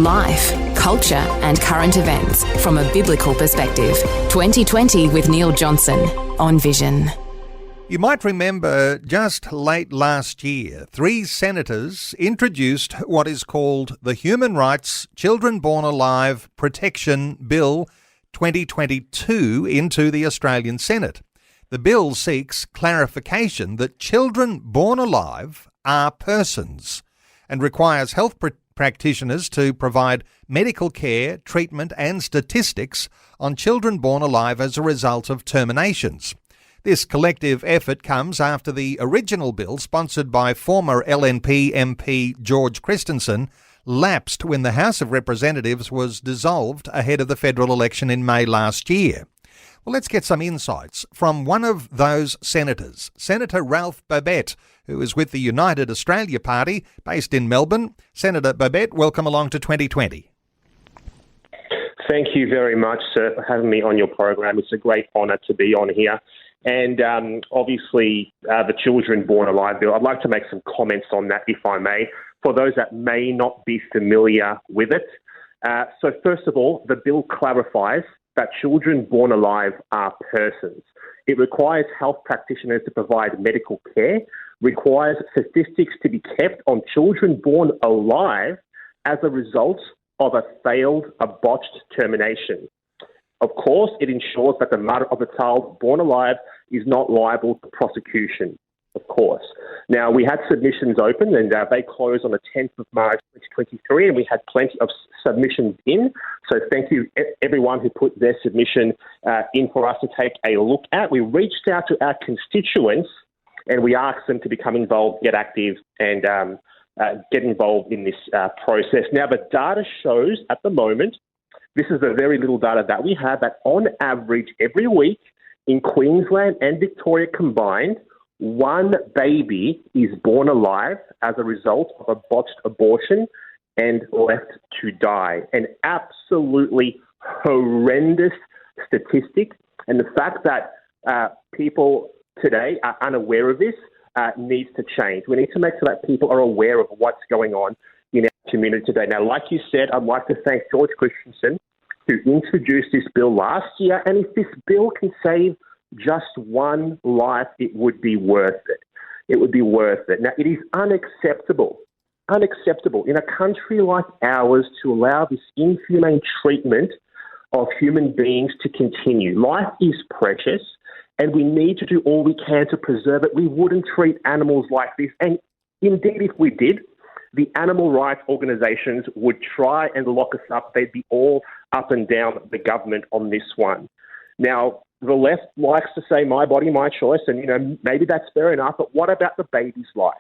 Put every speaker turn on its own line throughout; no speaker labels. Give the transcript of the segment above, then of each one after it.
Life, culture and current events from a biblical perspective. 2020 with Neil Johnson on Vision.
You might remember just late last year, 3 senators introduced what is called the Human Rights Children Born Alive Protection Bill 2022 into the Australian Senate. The bill seeks clarification that children born alive are persons and requires health practitioners to provide medical care, treatment and statistics on children born alive as a result of terminations. This collective effort comes after the original bill, sponsored by former LNP MP George Christensen, lapsed when the House of Representatives was dissolved ahead of the federal election in May last year. Well, let's get some insights from one of those senators, Senator Ralph Babet, who is with the United Australia Party based in Melbourne. Senator Babet, welcome along to 2020.
Thank you very much, sir, for having me on your program. It's a great honour to be on here. And obviously, the Children Born Alive Bill, I'd like to make some comments on that, if I may, for those that may not be familiar with it. So first of all, the bill clarifies that children born alive are persons. It requires health practitioners to provide medical care, requires statistics to be kept on children born alive as a result of a botched termination. Of course, it ensures that the mother of the child born alive is not liable to prosecution, of course. Now, we had submissions open and they closed on the 10th of March 2023, and we had plenty of submissions in. So thank you everyone who put their submission in for us to take a look at. We reached out to our constituents and we asked them to become involved, get active and get involved in this process. Now, the data shows at the moment, this is the very little data that we have, that on average every week in Queensland and Victoria combined, 1 baby is born alive as a result of a botched abortion and left to die. An absolutely horrendous statistic. And the fact that people today are unaware of this needs to change. We need to make sure that people are aware of what's going on in our community today. Now, like you said, I'd like to thank George Christensen, who introduced this bill last year. And if this bill can save just 1 life, it would be worth it. It would be worth it. Now, it is unacceptable in a country like ours to allow this inhumane treatment of human beings to continue. Life is precious, and we need to do all we can to preserve it. We wouldn't treat animals like this. And indeed, if we did, the animal rights organisations would try and lock us up. They'd be all up and down the government on this one. Now, the left likes to say my body, my choice, and, maybe that's fair enough, but what about the baby's life?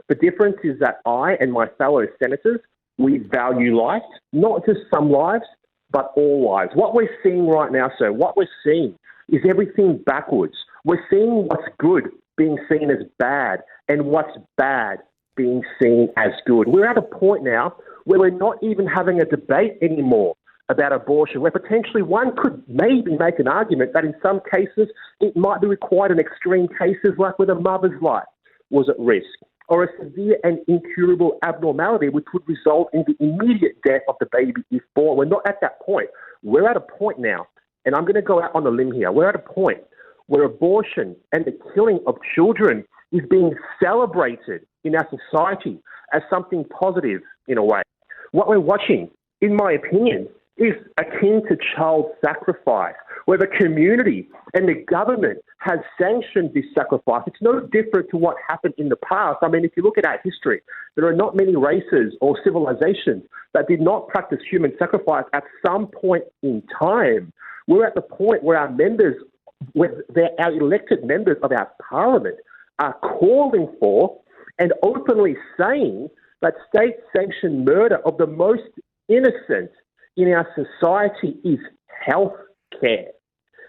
The difference is that I and my fellow senators, we value life, not just some lives, but all lives. What we're seeing right now, sir, what we're seeing is everything backwards. We're seeing what's good being seen as bad, and what's bad being seen as good. We're at a point now where we're not even having a debate anymore about abortion, where potentially one could maybe make an argument that in some cases it might be required in extreme cases like where the mother's life was at risk, or a severe and incurable abnormality which would result in the immediate death of the baby if born. We're not at that point. We're at a point now, and I'm going to go out on a limb here, we're at a point where abortion and the killing of children is being celebrated in our society as something positive in a way. What we're watching, in my opinion, is akin to child sacrifice, where the community and the government has sanctioned this sacrifice. It's no different to what happened in the past. I mean, if you look at our history, there are not many races or civilizations that did not practice human sacrifice at some point in time. We're at the point where our elected members of our parliament are calling for and openly saying that state-sanctioned murder of the most innocent in our society is health care.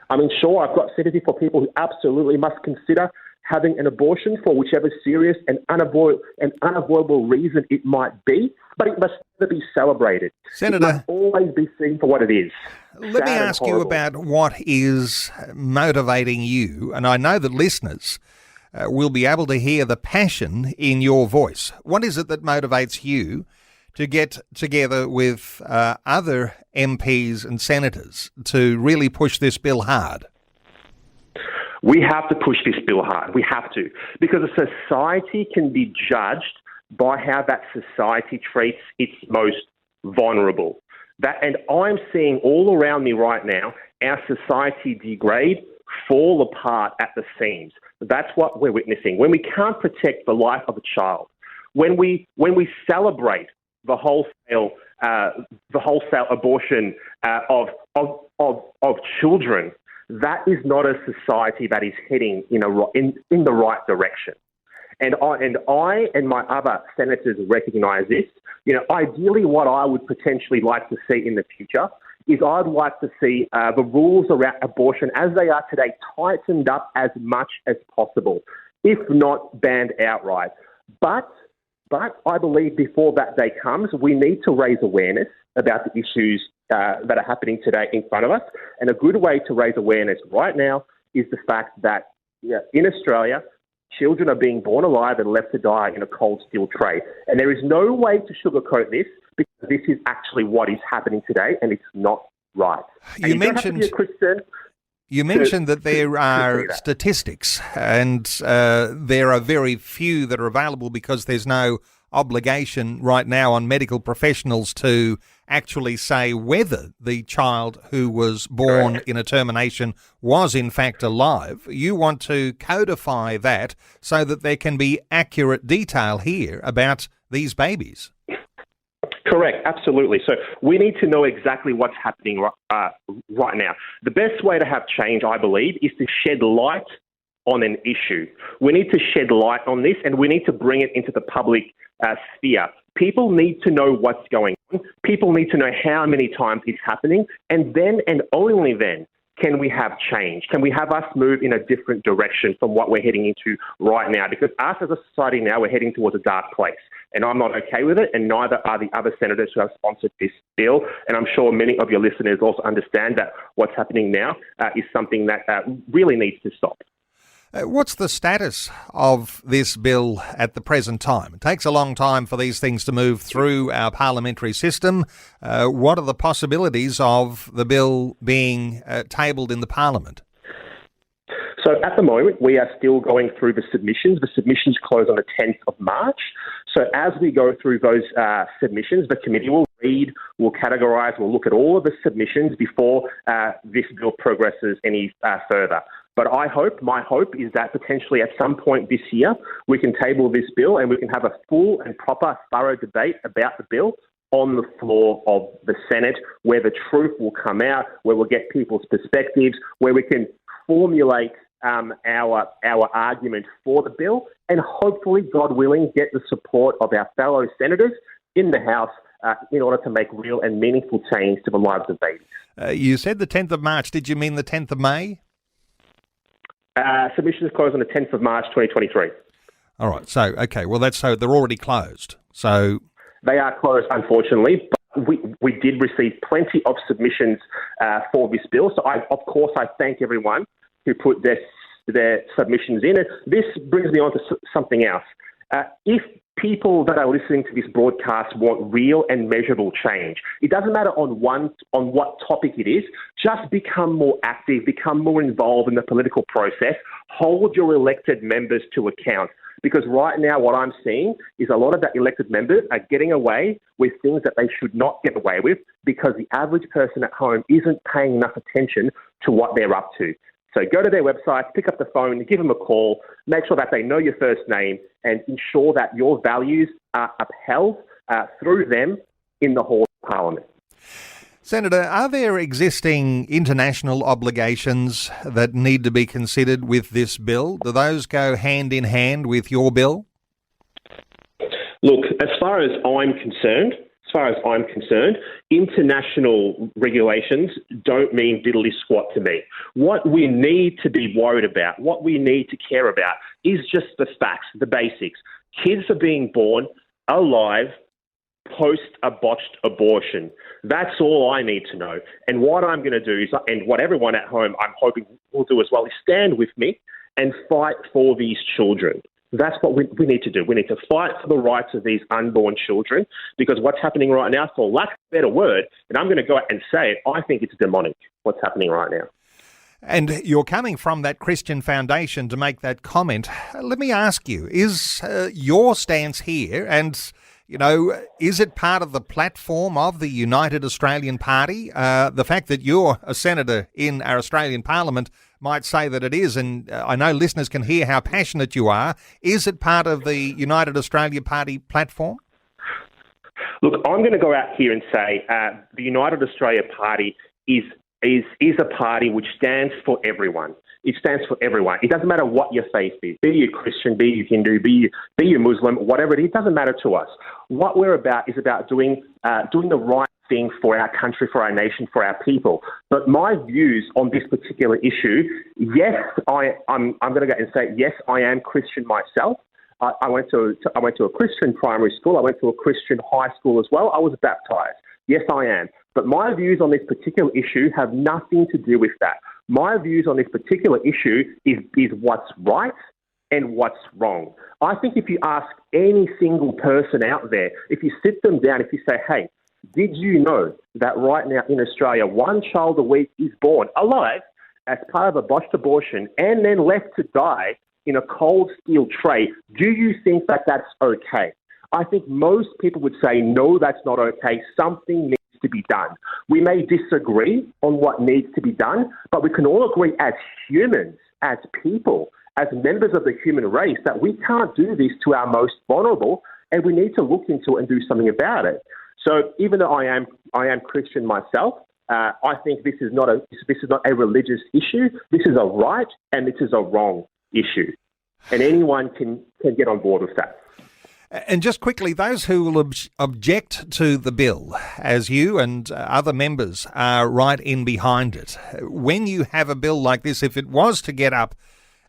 I mean, sure, I've got sympathy for people who absolutely must consider having an abortion for whichever serious and unavoidable reason it might be, but it must never be celebrated.
Senator,
it must always be seen for what it is.
Let me ask you about what is motivating you, and I know that listeners will be able to hear the passion in your voice. What is it that motivates you to get together with other MPs and senators to really push this bill hard?
We have to push this bill hard. We have to. Because a society can be judged by how that society treats its most vulnerable. And I'm seeing all around me right now our society degrade, fall apart at the seams. That's what we're witnessing. When we can't protect the life of a child, when we celebrate the wholesale abortion of children, that is not a society that is heading in the right direction. And I and my other senators recognise this. Ideally, what I would potentially like to see in the future is I'd like to see the rules around abortion as they are today tightened up as much as possible, if not banned outright. But I believe before that day comes, we need to raise awareness about the issues that are happening today in front of us. And a good way to raise awareness right now is the fact that in Australia, children are being born alive and left to die in a cold steel tray. And there is no way to sugarcoat this, because this is actually what is happening today, and it's not right.
You mentioned that there are statistics, and there are very few that are available because there's no obligation right now on medical professionals to actually say whether the child who was born in a termination was in fact alive. You want to codify that so that there can be accurate detail here about these babies.
Correct, absolutely. So we need to know exactly what's happening right now. The best way to have change, I believe, is to shed light on an issue. We need to shed light on this, and we need to bring it into the public sphere. People need to know what's going on. People need to know how many times it's happening, and then and only then can we have change? Can we have us move in a different direction from what we're heading into right now? Because us as a society now, we're heading towards a dark place. And I'm not okay with it, and neither are the other senators who have sponsored this bill. And I'm sure many of your listeners also understand that what's happening now is something that really needs to stop.
What's the status of this bill at the present time? It takes a long time for these things to move through our parliamentary system. What are the possibilities of the bill being tabled in the Parliament?
So at the moment, we are still going through the submissions. The submissions close on the 10th of March. So as we go through those submissions, the committee will read, will categorise, will look at all of the submissions before this bill progresses any further. But my hope is that potentially at some point this year, we can table this bill and we can have a full and proper, thorough debate about the bill on the floor of the Senate, where the truth will come out, where we'll get people's perspectives, where we can formulate our argument for the bill, and hopefully, God willing, get the support of our fellow senators in the House in order to make real and meaningful change to the lives of babies.
You said the 10th of March. Did you mean the 10th of May?
Submissions close on the 10th of March 2023.
All right. So, okay. Well, so they're already closed. So
they are closed, unfortunately. But we did receive plenty of submissions for this bill. So, I thank everyone who put their submissions in. And this brings me on to something else. If people that are listening to this broadcast want real and measurable change, it doesn't matter on what topic it is, just become more active, become more involved in the political process, hold your elected members to account. Because right now what I'm seeing is a lot of the elected members are getting away with things that they should not get away with, because the average person at home isn't paying enough attention to what they're up to. So go to their website, pick up the phone, give them a call, make sure that they know your first name, and ensure that your values are upheld through them in the halls of Parliament.
Senator, are there existing international obligations that need to be considered with this bill? Do those go hand in hand with your bill?
Look, as far as I'm concerned, international regulations don't mean diddly squat to me. What we need to be worried about, what we need to care about, is just the facts, the basics. Kids are being born alive post a botched abortion. That's all I need to know. And what I'm going to do is, and what everyone at home I'm hoping will do as well, is stand with me and fight for these children. That's what we need to do. We need to fight for the rights of these unborn children, because what's happening right now, for lack of a better word, and I'm going to go out and say it, I think it's demonic, what's happening right now.
And you're coming from that Christian foundation to make that comment. Let me ask you, is your stance here, and, is it part of the platform of the United Australian Party? The fact that you're a senator in our Australian Parliament might say that it is, and I know listeners can hear how passionate you are. Is it part of the United Australia Party platform?
Look, I'm going to go out here and say the United Australia Party is a party which stands for everyone. It stands for everyone. It doesn't matter what your faith is, be you Christian, be you Hindu, be you Muslim, whatever it is, it doesn't matter to us. What we're about is about doing the right thing for our country, for our nation, for our people. But my views on this particular issue, yes, I'm going to go and say, yes, I am Christian myself. I went to a Christian primary school. I went to a Christian high school as well. I was baptized. Yes, I am. But my views on this particular issue have nothing to do with that. My views on this particular issue is what's right and what's wrong. I think if you ask any single person out there, if you sit them down, if you say, hey, did you know that right now in Australia, one child a week is born alive as part of a botched abortion and then left to die in a cold steel tray? Do you think that that's okay? I think most people would say, no, that's not okay. Something needs to be done. We may disagree on what needs to be done, but we can all agree as humans, as people, as members of the human race, that we can't do this to our most vulnerable, and we need to look into it and do something about it. So even though I am Christian myself, I think this is not a religious issue. This is a right and this is a wrong issue, and anyone can get on board with that.
And just quickly, those who will object to the bill, as you and other members are right in behind it, when you have a bill like this, if it was to get up,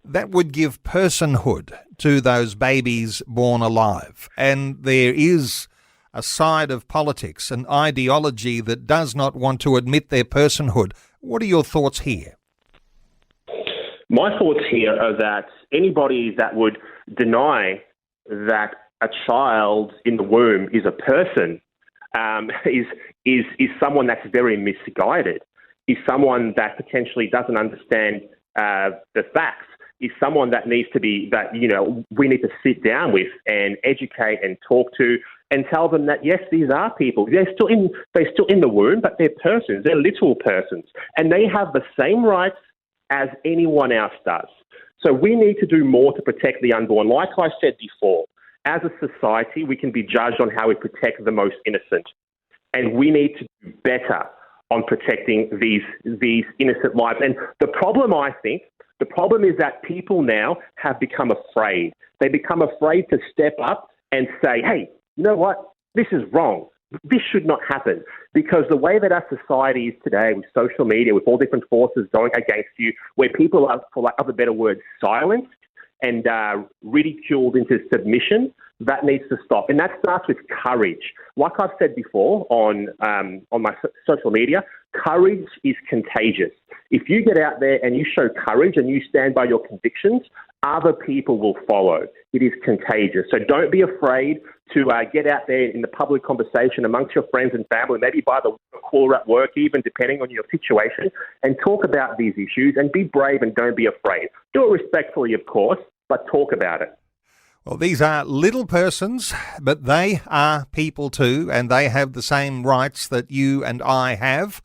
that would give personhood to those babies born alive. And there is a side of politics, an ideology that does not want to admit their personhood. What are your thoughts here?
My thoughts here are that anybody that would deny that a child in the womb is a person is someone that's very misguided, is someone that potentially doesn't understand the facts, is someone that needs to be, that, we need to sit down with and educate and talk to and tell them that, yes, these are people. They're still in the womb, but they're persons. They're literal persons. And they have the same rights as anyone else does. So we need to do more to protect the unborn. Like I said before, as a society, we can be judged on how we protect the most innocent. And we need to do better on protecting these innocent lives. And the problem is that people now have become afraid. They become afraid to step up and say, hey, you know what? This is wrong. This should not happen. Because the way that our society is today, with social media, with all different forces going against you, where people are, for lack of a better word, silenced and ridiculed into submission, that needs to stop. And that starts with courage. Like I've said before on my social media, courage is contagious. If you get out there and you show courage and you stand by your convictions, other people will follow. It is contagious. So don't be afraid to get out there in the public conversation amongst your friends and family, maybe by the cooler at work, even depending on your situation, and talk about these issues and be brave and don't be afraid. Do it respectfully, of course, but talk about it.
Well, these are little persons, but they are people too, and they have the same rights that you and I have.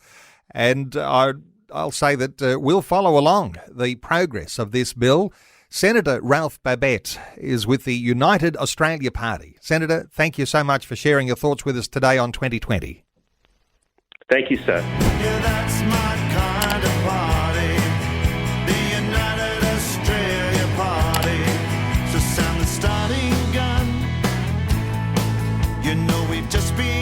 And I'll say that we'll follow along the progress of this bill. Senator Ralph Babet is with the United Australia Party. Senator, thank you so much for sharing your thoughts with us today on 2020.
Thank you, sir.
Yeah, that's my kind of party, the United Australia Party. So sound the starting gun. You know we've just been